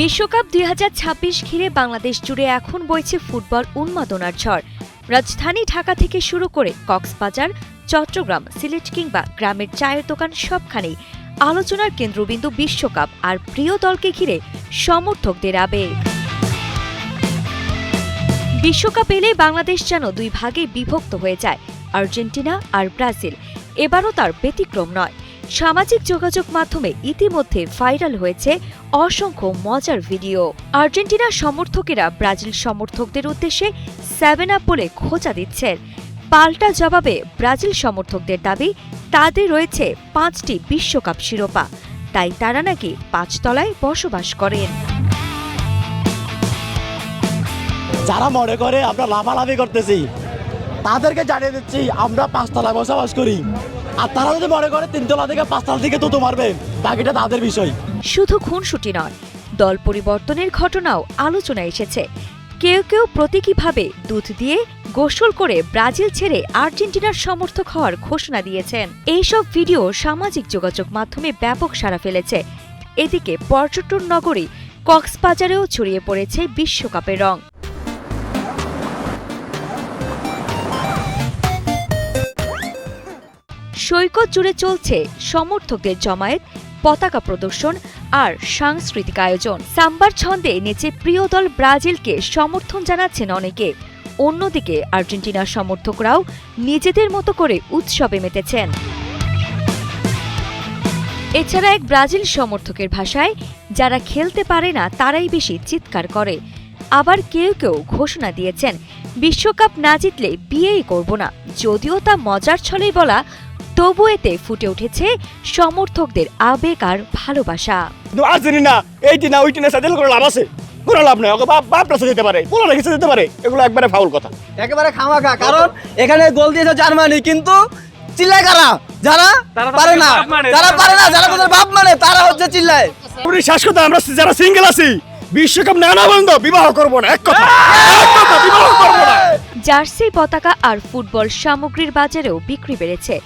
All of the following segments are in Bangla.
বিশ্বকাপ ২০২৬ ঘিরে বাংলাদেশ জুড়ে এখন বইছে ফুটবল উন্মাদনার ঝড়। রাজধানী ঢাকা থেকে শুরু করে কক্সবাজার, চট্টগ্রাম, সিলেট কিংবা গ্রামের চায়ের দোকান সবখানেই আলোচনার কেন্দ্রবিন্দু বিশ্বকাপ আর প্রিয় দলকে ঘিরে সমর্থকদের আবেগ। বিশ্বকাপ এলে বাংলাদেশ যেন দুই ভাগে বিভক্ত হয়ে যায়, আর্জেন্টিনা আর ব্রাজিল। এবারও তার ব্যতিক্রম নয়। সামাজিক যোগাযোগ মাধ্যমে ইতিমধ্যে ভাইরাল হয়েছে অসংখ্য মজার ভিডিও। আর্জেন্টিনার সমর্থকেরা ব্রাজিল সমর্থকদের উদ্দেশ্যে 7 আপ বলে খোঁচা দিচ্ছেন। পাল্টা জবাবে ব্রাজিল সমর্থকদের দাবি তাদের রয়েছে 5টি বিশ্বকাপ শিরোপা, তাই তারা নাকি 5 তলায় বসবাস করেন। যারা মনে করে আমরা লাফালাফি করতেছি তাদেরকে জানিয়ে দিচ্ছি আমরা 5 তলায় বসবাস করি, আর তারা যদি মনে করে 3 তলা থেকে 5 তলা থেকে তো মারবে, বাকিটা তাদের বিষয়। শুধু খুনসুটি নয়, দল পরিবর্তনের ঘটনাও আলোচনায় এসেছে। কেউ কেউ প্রতীকীভাবে দুধ দিয়ে গোসল করে ব্রাজিল ছেড়ে আর্জেন্টিনার সমর্থক হওয়ার ঘোষণা দিয়েছেন। এইসব ভিডিও সামাজিক যোগাযোগ মাধ্যমে ব্যাপক সাড়া ফেলেছে। এদিকে পর্যটন নগরী কক্সবাজারেও ছড়িয়ে পড়েছে বিশ্বকাপের রং। সৈকত জুড়ে চলছে সমর্থকদের জমায়েত, পতাকা প্রদর্শন আর সাংস্কৃতিক আয়োজন। সাম্বার ছন্দে নেচে প্রিয় দল ব্রাজিলকে সমর্থন জানাচ্ছেন অনেকে। অন্যদিকে আর্জেন্টিনার সমর্থকরাও নিজেদের মতো করে উৎসবে মেতেছেন। এছাড়া এক ব্রাজিল সমর্থকের ভাষায়, যারা খেলতে পারে না তারাই বেশি চিৎকার করে। আবার কেউ কেউ ঘোষণা দিয়েছেন, বিশ্বকাপ না জিতলে বিয়েই করব না। যদিও তা মজার ছলেই বলা, তবু এতে ফুটে উঠেছে সমর্থকদের আবেগ আর ভালোবাসা। আর্জেন্টিনা এইটি না ওইটি না সাদেল করে লাভ আছে, কোনো লাভ নাই। ওকে বাপ রাস্তা যেতে পারে, পোলা রেখে যেতে পারে, এগুলো একবারে ফাউল কথা, একেবারে খামাখা। কারণ এখানে গোল দিয়েছে জার্মানি, কিন্তু চিল্লায় কারা? যারা পারে না, যারা তাদের বাপ মানে তারা হচ্ছে চিল্লায়। শ্বাস কথা, আমরা যারা সিঙ্গেল আছি বিশ্বকাপ না বন্ধ বিবাহ করবো না, এক কথা বিবাহ করবো না। জার্সি, পতাকা আর ফুটবল সামগ্রীর বাজারেও বিক্রি বেড়েছে।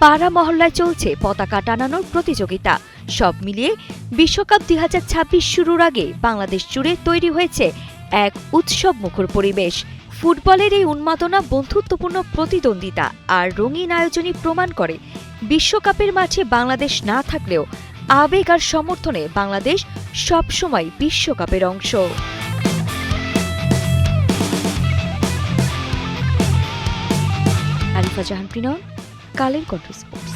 পাড়া মহল্লায় চলছে পতাকা টানানোর প্রতিযোগিতা। সব মিলিয়ে বিশ্বকাপ ২০২৬ শুরুর আগে বাংলাদেশ জুড়ে তৈরি হয়েছে এক উৎসব মুখর পরিবেশ। ফুটবলের এই উন্মাদনা, বন্ধুত্বপূর্ণ প্রতিদ্বন্দ্বিতা আর রঙিন আয়োজনই প্রমাণ করে বিশ্বকাপের মাঠে বাংলাদেশ না থাকলেও আবেগ আর সমর্থনে বাংলাদেশ সবসময় বিশ্বকাপের অংশ। আরিফা জাহান, কালের কণ্ঠ স্পোর্টস।